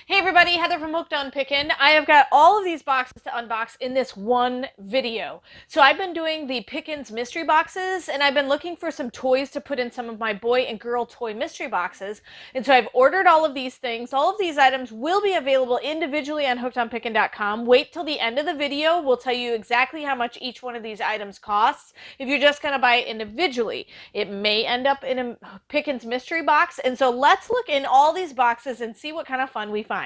Hey everybody, Heather from Hooked on Pickin. I have got all of these boxes to unbox in this one video. So I've been doing the Pickin's mystery boxes, and I've been looking for some toys to put in some of my boy and girl toy mystery boxes. And so I've ordered all of these things. All of these items will be available individually on hookedonpickin.com. Wait till the end of the video. We'll tell you exactly how much each one of these items costs. If you're just going to buy it individually, it may end up in a Pickin's mystery box. And so let's look in all these boxes and see what kind of fun we find.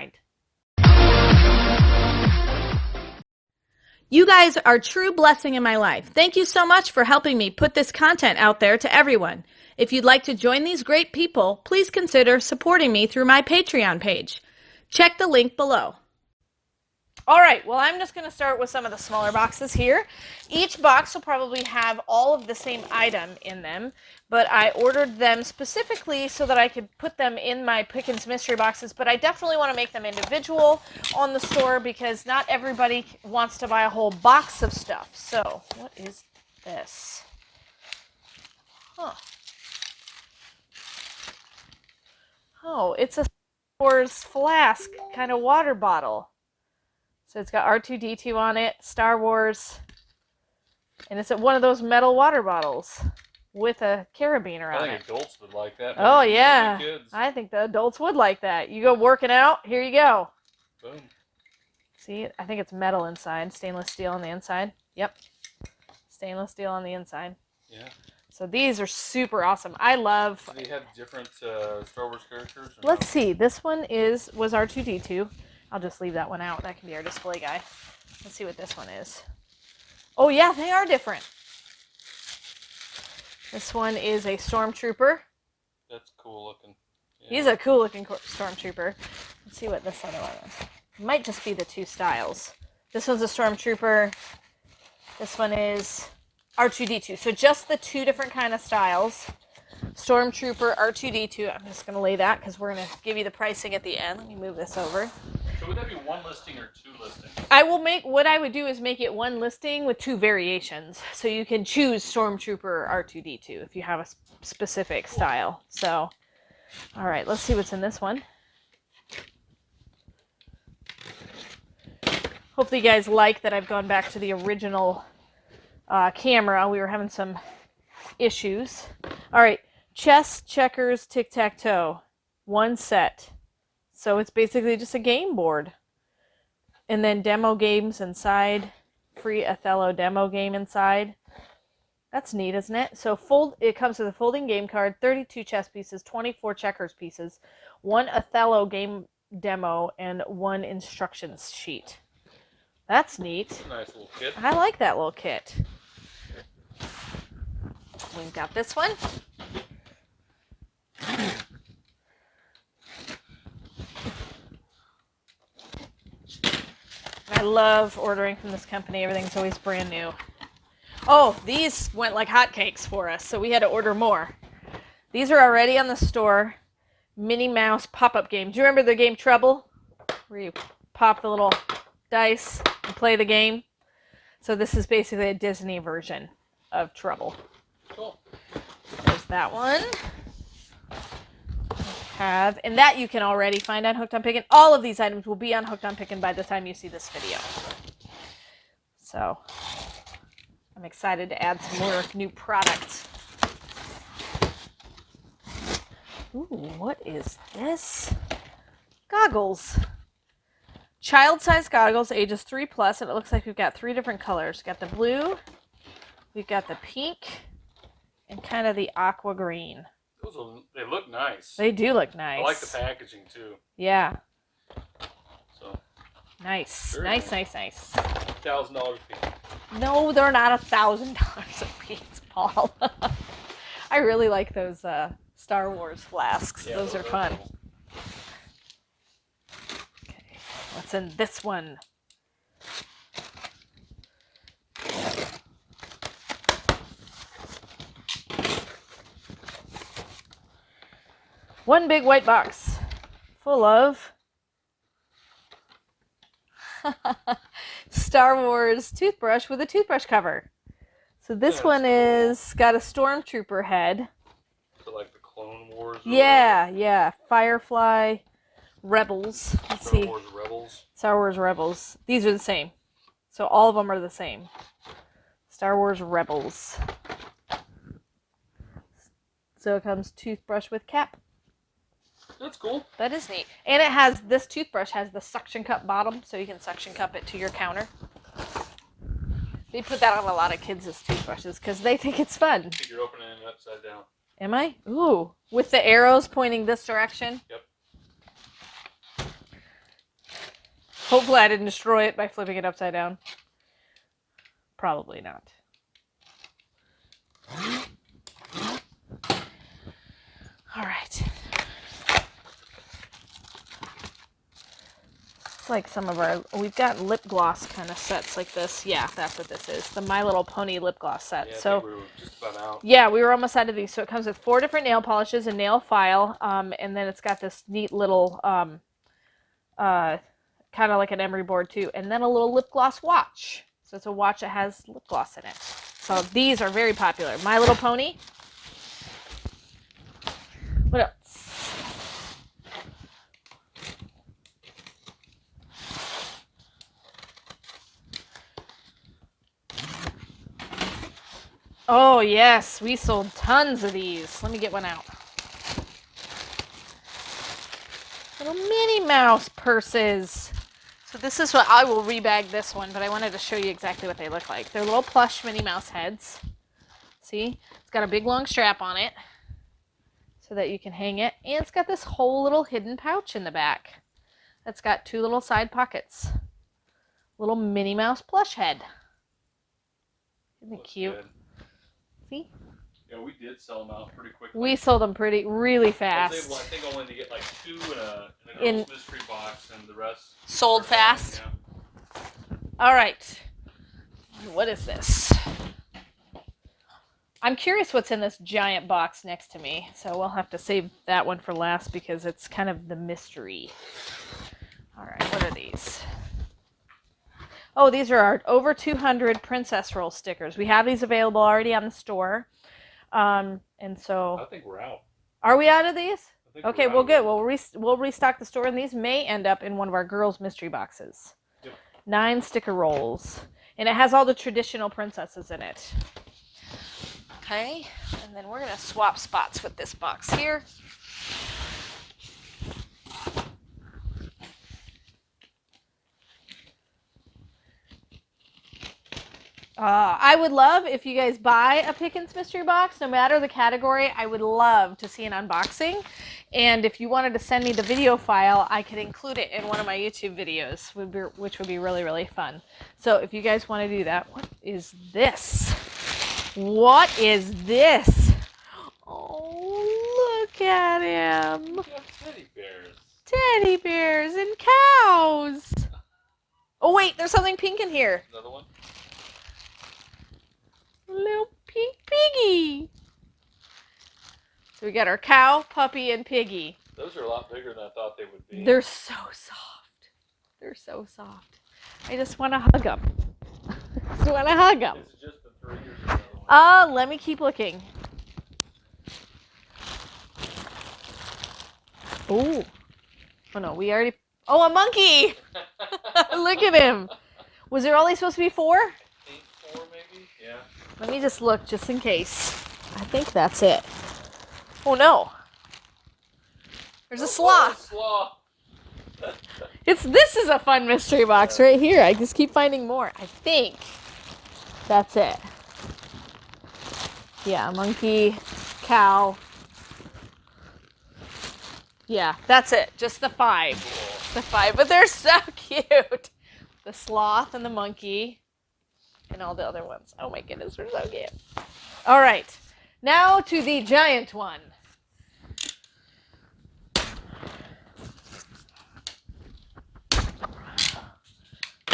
You guys are a true blessing in my life. Thank you so much for helping me put this content out there to everyone. If you'd like to join these great people, please consider supporting me through my Patreon page. Check the link below. All right, well, I'm just going to start with some of the smaller boxes here. Each box will probably have all of the same item in them, but I ordered them specifically so that I could put them in my Pickin's mystery boxes, but I definitely want to make them individual on the store because not everybody wants to buy a whole box of stuff. So, what is this? Huh. Oh, it's a Star Wars flask kind of water bottle. So it's got R2-D2 on it, Star Wars, and it's one of those metal water bottles with a carabiner on it. I think adults would like that. Oh yeah, I think the adults would like that. You go working out, here you go. Boom. See, I think it's metal inside, stainless steel on the inside. Yep, stainless steel on the inside. Yeah. So these are super awesome. I love. Do they have different Star Wars characters? Let's see. This one was R2-D2. I'll just leave that one out. That can be our display guy. Let's see what this one is. Oh yeah, they are different. This one is a stormtrooper. That's cool looking. Yeah. He's a cool looking stormtrooper. Let's see what this other one is. It might just be the two styles. This one's a stormtrooper. This one is R2-D2. So just the two different kind of styles. Stormtrooper, R2-D2. I'm just going to lay that because we're going to give you the pricing at the end. Let me move this over. So would that be one listing or two listings? What I would do is make it one listing with two variations. So you can choose Stormtrooper or R2-D2 if you have a specific style. So, all right, let's see what's in this one. Hopefully you guys like that I've gone back to the original camera. We were having some issues. All right, chess, checkers, tic-tac-toe. One set. So it's basically just a game board. And then demo games inside. Free Othello demo game inside. That's neat, isn't it? So it comes with a folding game card, 32 chess pieces, 24 checkers pieces, one Othello game demo, and one instructions sheet. That's neat. That's a nice little kit. I like that little kit. We've got this one. I love ordering from this company. Everything's always brand new. Oh, these went like hotcakes for us, so we had to order more. These are already on the store. Minnie Mouse pop-up game. Do you remember the game Trouble? Where you pop the little dice and play the game? So this is basically a Disney version of Trouble. Cool. There's that one. And that you can already find on Hooked on Pickin. All of these items will be on Hooked on Pickin by the time you see this video. So I'm excited to add some more new products. Ooh, what is this? Goggles. Child-sized goggles, ages 3+, and it looks like we've got 3 different colors. We've got the blue, we've got the pink, and kind of the aqua green. They look nice. They do look nice. I like the packaging too. Yeah. So. Nice. Very Nice. $1,000 piece. No, they're not $1,000 a piece, Paul. I really like those Star Wars flasks. Yeah, those are fun. Cool. Okay, what's in this one? One big white box full of Star Wars toothbrush with a toothbrush cover. So this one is got a stormtrooper head. So like the Clone Wars? Yeah. Firefly Rebels. Let's Star see. Wars Rebels. Star Wars Rebels. These are the same. So all of them are the same. Star Wars Rebels. So it comes toothbrush with cap. That's cool. That is neat. And it has, this toothbrush has the suction cup bottom, so you can suction cup it to your counter. They put that on a lot of kids' toothbrushes because they think it's fun. I think you're opening it upside down. Am I? Ooh. With the arrows pointing this direction? Yep. Hopefully I didn't destroy it by flipping it upside down. Probably not. All right. It's like some of our, we've got lip gloss kind of sets like this. Yeah, that's what this is. The My Little Pony lip gloss set. Yeah, I so think we were just about out. yeah, we were almost out of these. So it comes with 4 different nail polishes, a nail file, and then it's got this neat little kind of like an emery board too, and then a little lip gloss watch. So it's a watch that has lip gloss in it. So these are very popular. My Little Pony. What else? Oh yes, we sold tons of these. Let me get one out. Little Minnie Mouse purses. So this is what, I will rebag this one, but I wanted to show you exactly what they look like. They're little plush Minnie Mouse heads. See? It's got a big long strap on it so that you can hang it. And it's got this whole little hidden pouch in the back. That's got 2 little side pockets. Little Minnie Mouse plush head. Isn't it cute? Good. See? Yeah, we did sell them out pretty quickly. We sold them really fast. I was able, I think, only to get like 2 in a girl's mystery box, and the rest sold fast. Yeah. All right. What is this? I'm curious what's in this giant box next to me, so we'll have to save that one for last because it's kind of the mystery. All right, what are these? Oh, these are our over 200 princess roll stickers. We have these available already on the store. And so... I think we're out. Are we out of these? Okay, well, good. It. We'll restock the store, and these may end up in one of our girls' mystery boxes. Yep. 9 sticker rolls. And it has all the traditional princesses in it. Okay, and then we're going to swap spots with this box here. I would love if you guys buy a Pickin's mystery box, no matter the category. I would love to see an unboxing. And if you wanted to send me the video file, I could include it in one of my YouTube videos, which would be really fun. So if you guys want to do that, what is this? What is this? Oh, look at him. Teddy bears. Teddy bears and cows. Oh, wait, there's something pink in here. Another one? Little pink piggy. So we got our cow, puppy, and piggy. Those are a lot bigger than I thought they would be. They're so soft. They're so soft. I just want to hug them. I just want to hug them. Is it just the 3 or another one? Let me keep looking. Oh. Oh no, we already... Oh, a monkey! Look at him. Was there only supposed to be 4? I think 4 maybe? Yeah. Let me just look, just in case. I think that's it. Oh no. There's a sloth. Sloth. This is a fun mystery box right here. I just keep finding more. I think that's it. Yeah, monkey, cow. Yeah, that's it. Just the 5. The 5, but they're so cute. The sloth and the monkey and all the other ones. Oh my goodness, they're so cute. All right, now to the giant one.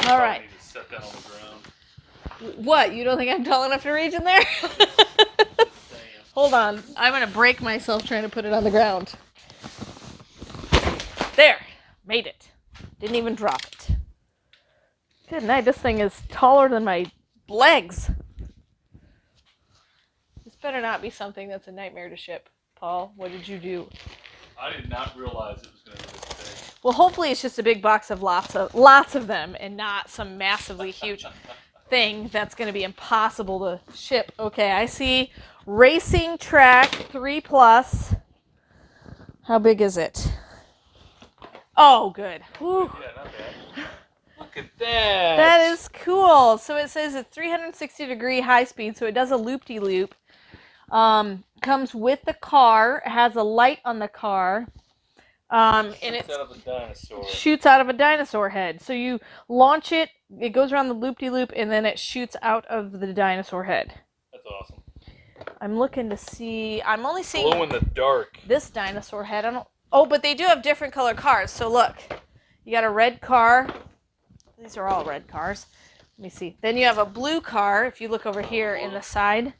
All right. Need to set that on the ground. What? You don't think I'm tall enough to reach in there? Hold on. I'm going to break myself trying to put it on the ground. There. Made it. Didn't even drop it. Good night. This thing is taller than my legs. This better not be something that's a nightmare to ship. Paul, what did you do? I did not realize it was going to be this big. Well, hopefully it's just a big box of lots of them and not some massively huge thing that's going to be impossible to ship. Okay, I see racing track 3+. How big is it? Oh, good. Whew. Yeah, not bad. Look at that. That is cool. So it says it's 360-degree high speed, so it does a loop-de-loop. Comes with the car, has a light on the car. And it shoots out of a dinosaur head. So you launch it, it goes around the loop-de-loop, and then it shoots out of the dinosaur head. That's awesome. I'm looking to see. I'm only seeing glow in the dark. This dinosaur head. I don't. Oh, but they do have different color cars. So look, you got a red car. These are all red cars. Let me see. Then you have a blue car. If you look over here in the side.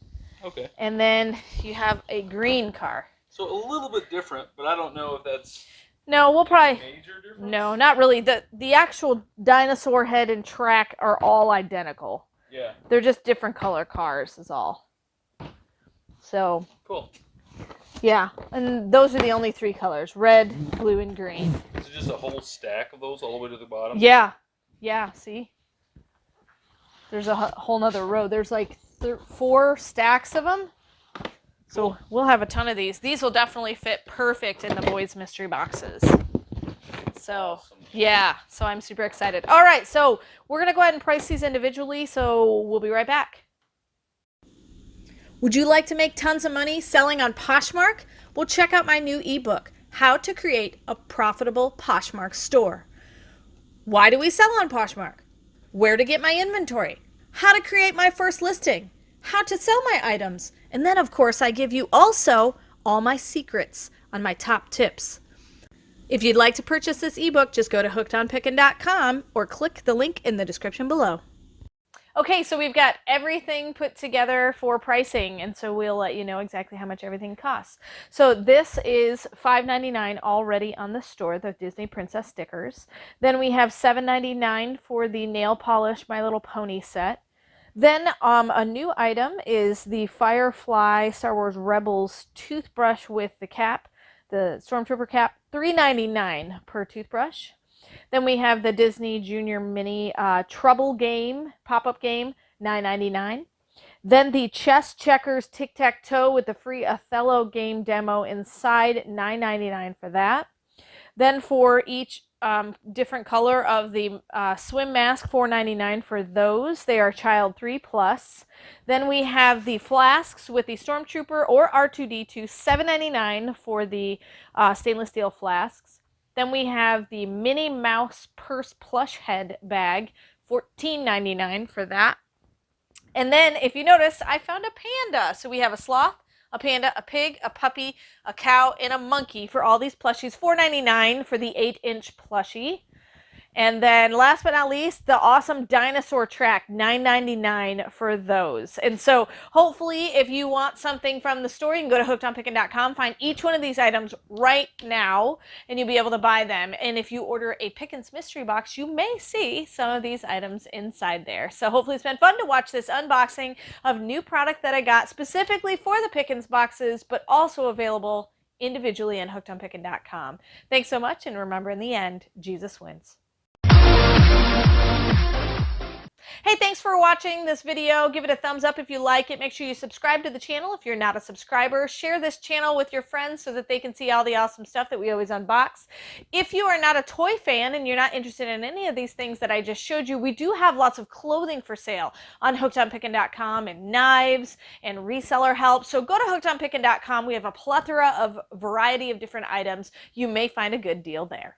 Okay. And then you have a green car. So a little bit different, but I don't know if that's. No, we'll probably. Major difference? No, not really. The actual dinosaur head and track are all identical. Yeah. They're just different color cars, is all. So. Cool. Yeah, and those are the only 3 colors: red, blue, and green. Is it just a whole stack of those all the way to the bottom? Yeah. Yeah. See. There's a whole nother row. There's like 4 stacks of them. So we'll have a ton of these. These will definitely fit perfect in the boys' mystery boxes. So, awesome. Yeah. So I'm super excited. All right. So we're going to go ahead and price these individually. So we'll be right back. Would you like to make tons of money selling on Poshmark? Well, check out my new ebook, How to Create a Profitable Poshmark Store. Why do we sell on Poshmark? Where to get my inventory? How to create my first listing? How to sell my items? And then, of course, I give you also all my secrets on my top tips. If you'd like to purchase this ebook, just go to hookedonpickin.com or click the link in the description below. Okay, so we've got everything put together for pricing, and so we'll let you know exactly how much everything costs. So this is $5.99 already on the store, the Disney Princess stickers. Then we have $7.99 for the nail polish My Little Pony set. Then a new item is the Firefly Star Wars Rebels toothbrush with the cap, the Stormtrooper cap, $3.99 per toothbrush. Then we have the Disney Junior Mini Trouble game, pop-up game, $9.99. Then the Chess Checkers Tic-Tac-Toe with the free Othello game demo inside, $9.99 for that. Then for each different color of the swim mask, $4.99 for those. They are child 3+. Then we have the flasks with the Stormtrooper or R2-D2, $7.99 for the stainless steel flasks. Then we have the Minnie Mouse Purse Plush Head Bag, $14.99 for that. And then, if you notice, I found a panda. So we have a sloth, a panda, a pig, a puppy, a cow, and a monkey for all these plushies. $4.99 for the 8-inch plushie. And then last but not least, the awesome dinosaur track, $9.99 for those. And so hopefully if you want something from the store, you can go to hookedonpickin.com, find each one of these items right now, and you'll be able to buy them. And if you order a Pickin's mystery box, you may see some of these items inside there. So hopefully it's been fun to watch this unboxing of new product that I got specifically for the Pickin's boxes, but also available individually on hookedonpickin.com. Thanks so much, and remember, in the end, Jesus wins. Hey, thanks for watching this video. Give it a thumbs up if you like it. Make sure you subscribe to the channel if you're not a subscriber. Share this channel with your friends so that they can see all the awesome stuff that we always unbox. If you are not a toy fan and you're not interested in any of these things that I just showed you, we do have lots of clothing for sale on hookedonpickin.com, and knives and reseller help. So go to hookedonpickin.com. We have a plethora of variety of different items. You may find a good deal there.